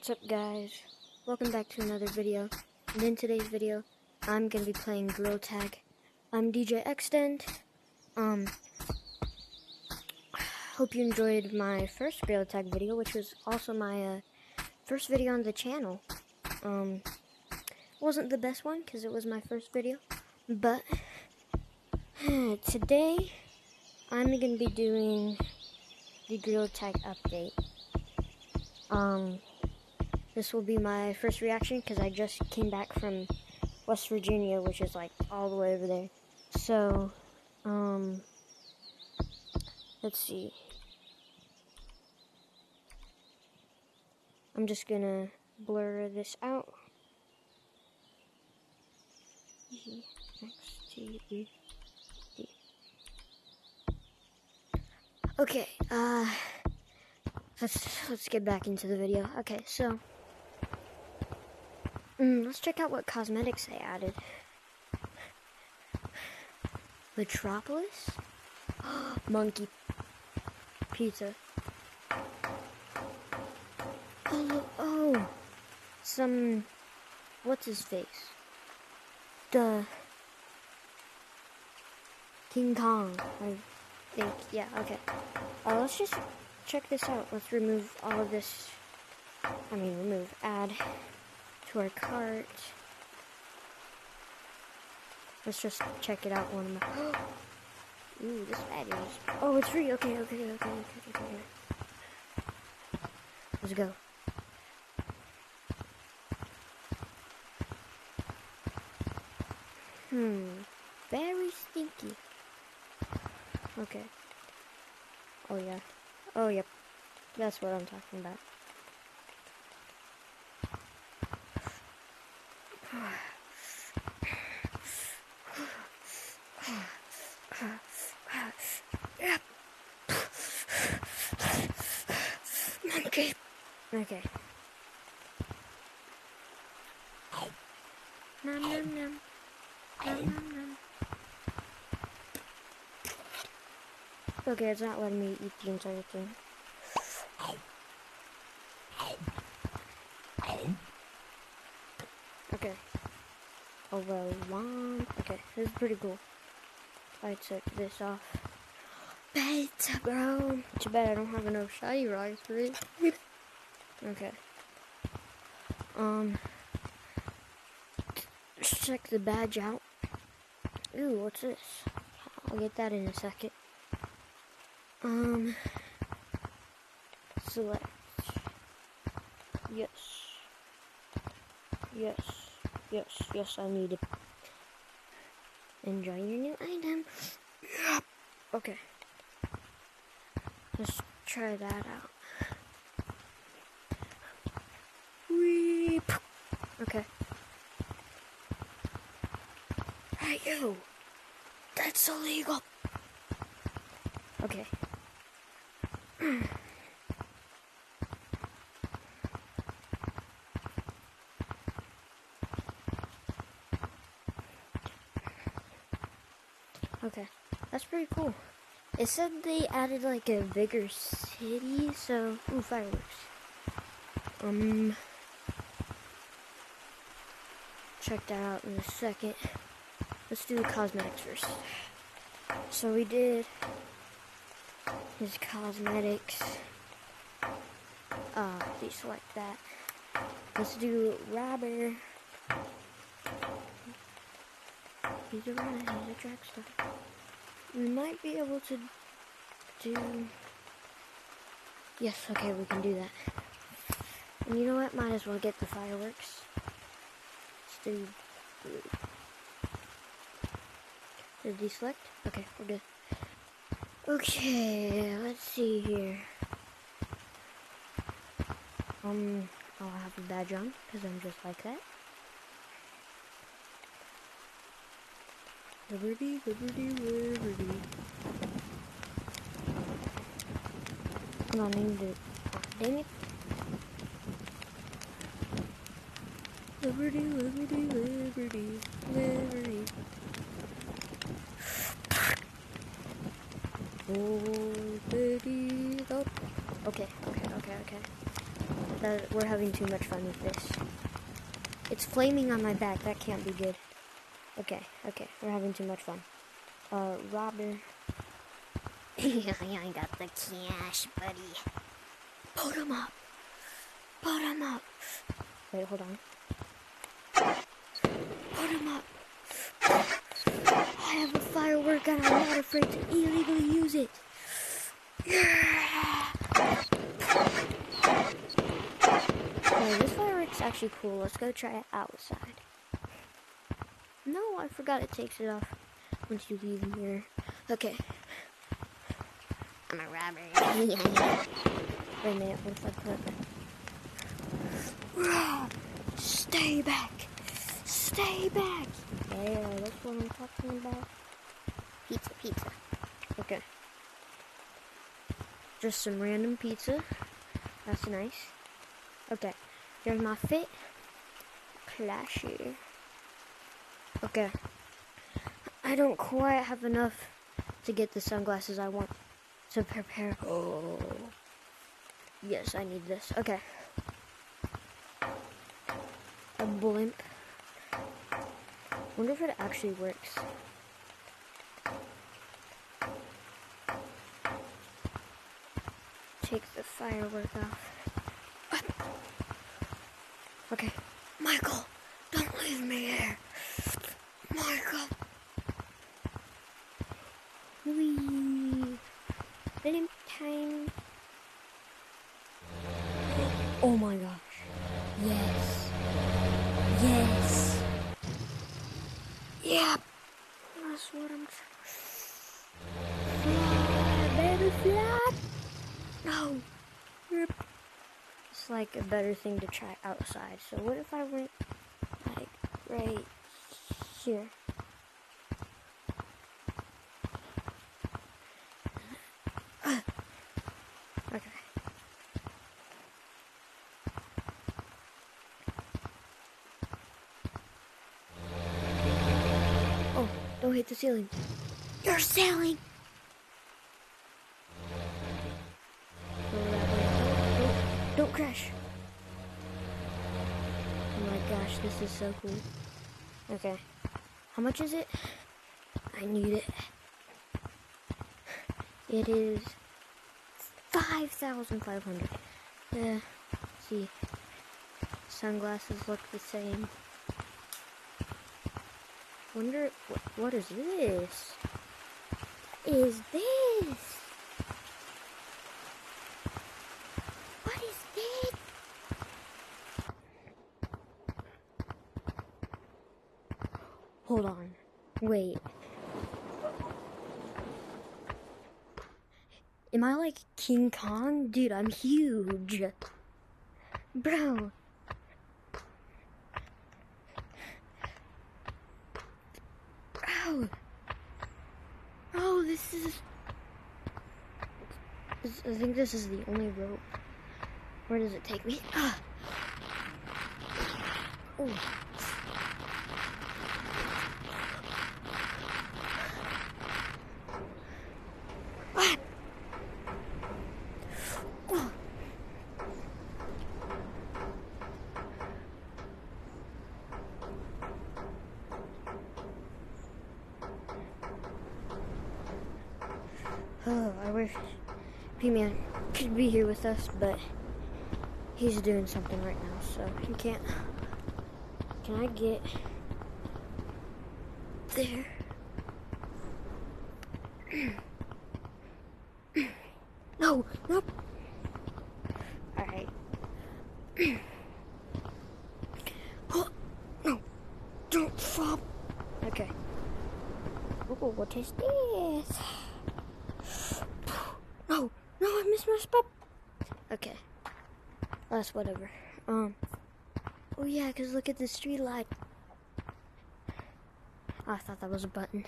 What's up, guys? Welcome back to another video. And in today's video, I'm gonna be playing Gorilla Tag. I'm DJ Extend. Hope you enjoyed my first Gorilla Tag video, which was also my first video on the channel. Wasn't the best one because it was my first video, but today I'm gonna be doing the Gorilla Tag update. This will be my first reaction because I just came back from West Virginia, which is like all the way over there. So, let's see. I'm just gonna blur this out. Okay, let's get back into the video. Okay, so let's check out what cosmetics they added. Metropolis? Monkey pizza. Oh, some, what's his face? King Kong, I think. Yeah, okay. Let's just check this out. Let's remove all of this. Add to our cart. Let's just check it out one more. Ooh, this bag is. Oh, it's free. Okay. Let's go. Very stinky. Okay. Oh, yeah. Oh, yep. That's what I'm talking about. Monkey. Okay. Nom nom nom. Nom nom nom. Okay, it's not letting me eat the entire thing. Okay. Okay, this is pretty cool. I took this off. Beta, bro. Too bad I don't have enough shiny rocks for it. Okay. Let's check the badge out. Ooh, what's this? I'll get that in a second. Select. Yes, I need it. Enjoy your new item. Okay. Let's try that out. Weep. Okay. Hey, you. That's illegal. Okay. Okay, that's pretty cool. It said they added like a bigger city, so ooh, fireworks. Check that out in a second. Let's do the cosmetics first. So we did his cosmetics. Deselect that. Let's do Robber. He's a runner, he's a track star. We might be able to do... Yes, okay, we can do that. And you know what? Might as well get the fireworks. Let's do blue. Did deselect? Okay, we're good. Okay, let's see here. I'll have a badge on, because I'm just like that. Liberty. Come on, I need it. Oh, dang it. Liberty. Oh, baby. Oh. Okay. that we're having too much fun with this. It's flaming on my back. That can't be good. Okay, we're having too much fun. Robber. I got the cash, buddy. Put him up. Wait, hold on. Put him up. I have a firework and I'm not afraid to illegally use it. Yeah. Okay, this firework's actually cool. Let's go try it outside. No, I forgot it takes it off once you leave here. Okay. I'm a robber. Wait a minute, what if I put... Stay back! Yeah, that's what I'm talking about. Pizza. Okay. Just some random pizza. That's nice. Okay. There's my fit. Classy. Okay. I don't quite have enough to get the sunglasses I want to prepare. Oh. Yes, I need this. Okay. A blimp. Wonder if it actually works. Take the firework off. Okay. Michael, don't leave me here. Michael. Wee. Valentine. Oh my gosh. Yes. Yep. That's what I'm trying. Fly, baby, fly. No. Yep. It's like a better thing to try outside. So what if I went like right here? Okay. Oh, don't hit the ceiling. You're sailing. Don't crash. Oh my gosh, this is so cool. Okay. How much is it? I need it. It is 5,500. Let's see. Sunglasses look the same. Wonder what is this? Is this? What is this? Hold on. Wait. Am I like King Kong? Dude, I'm huge. Bro. Oh, this is... I think this is the only rope. Where does it take me? Ah. Oh. Ah. Oh. Oh, I wish P-Man could be here with us, but he's doing something right now, so he can't. Can I get there? No, nope. Alright. Oh, no, don't fall. Okay. Oh, what is this? No, I missed my spot. Okay. That's whatever. Oh yeah, because look at the street light. Oh, I thought that was a button.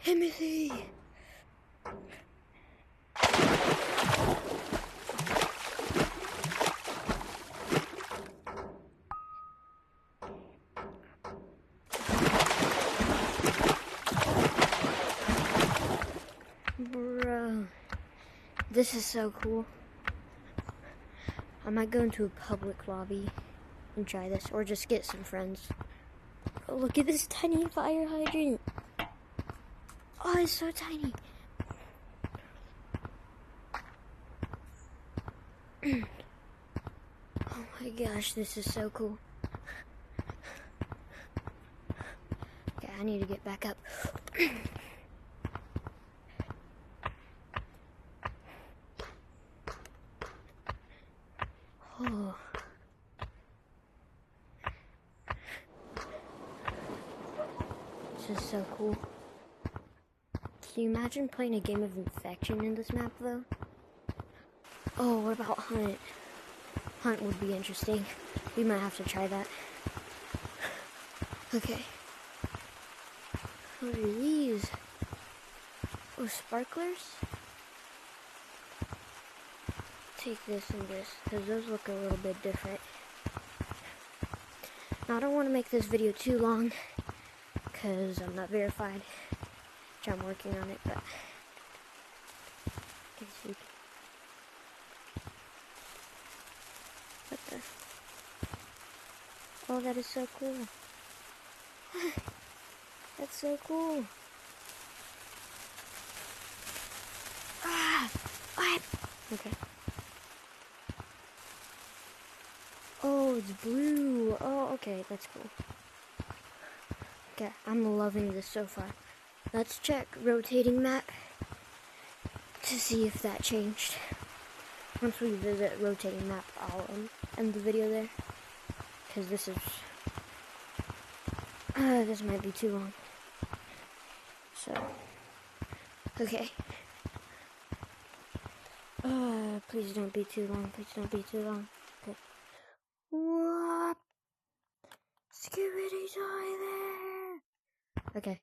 Timothy! This is so cool. I might go into a public lobby and try this, or just get some friends. Oh, look at this tiny fire hydrant. Oh, it's so tiny. Oh my gosh, this is so cool. Okay, I need to get back up. Oh. This is so cool. Can you imagine playing a game of Infection in this map, though? Oh, what about Hunt? Hunt would be interesting. We might have to try that. Okay. What are these? Oh, sparklers? Take this and this, because those look a little bit different. Now, I don't want to make this video too long, because I'm not verified. Which I'm working on it, but... What the... Oh, that is so cool. That's so cool. Ah! What? Okay. Oh, it's blue. Oh, okay, that's cool. Okay, I'm loving this so far. Let's check rotating map to see if that changed. Once we visit rotating map, I'll end the video there. Because this is... this might be too long. So... Okay. Please don't be too long. Please don't be too long. Okay. What? Skibidi toy there! Okay.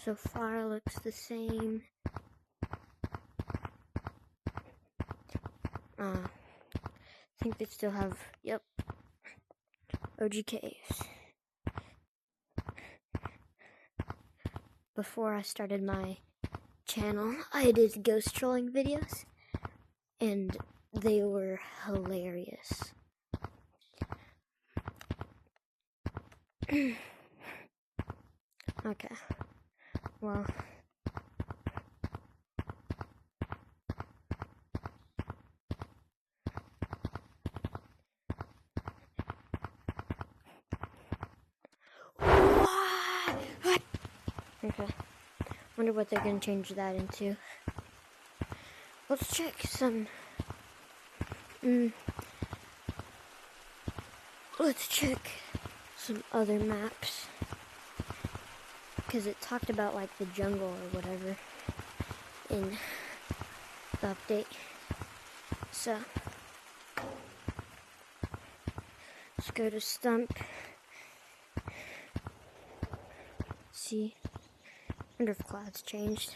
So far looks the same. I think they still have, yep, OGKs. Before I started my channel, I did ghost trolling videos, and they were hilarious. Okay, well... Okay, wonder what they're gonna change that into. Let's check some... Let's check some other maps. Because it talked about, like, the jungle or whatever in the update. So, let's go to Stump. See. Wonder if clouds changed.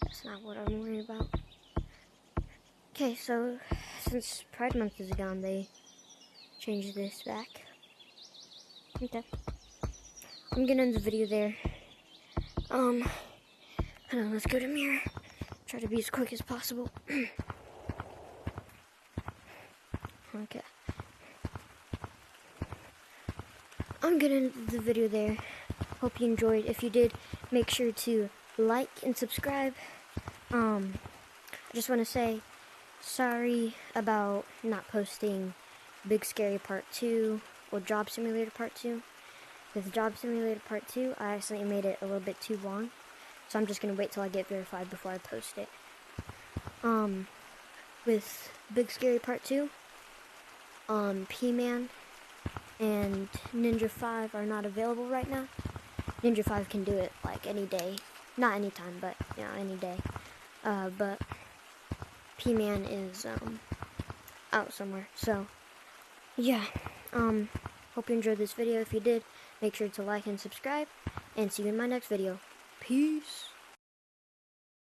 That's not what I'm worried about. Okay, so since Pride Month is gone, they changed this back. Okay. I'm gonna end the video there. Hold on, let's go to mirror. Try to be as quick as possible. Okay. I'm gonna end the video there. Hope you enjoyed. If you did, make sure to like and subscribe. I just want to say sorry about not posting Big Scary Part 2 or Job Simulator Part 2. With Job Simulator Part 2, I accidentally made it a little bit too long. So I'm just going to wait till I get verified before I post it. With Big Scary Part 2, P-Man and Ninja 5 are not available right now. Ninja 5 can do it, like, any day. Not any time, but, you know, any day. But P-Man is, out somewhere. So, yeah. Hope you enjoyed this video. If you did, make sure to like and subscribe. And see you in my next video. Peace.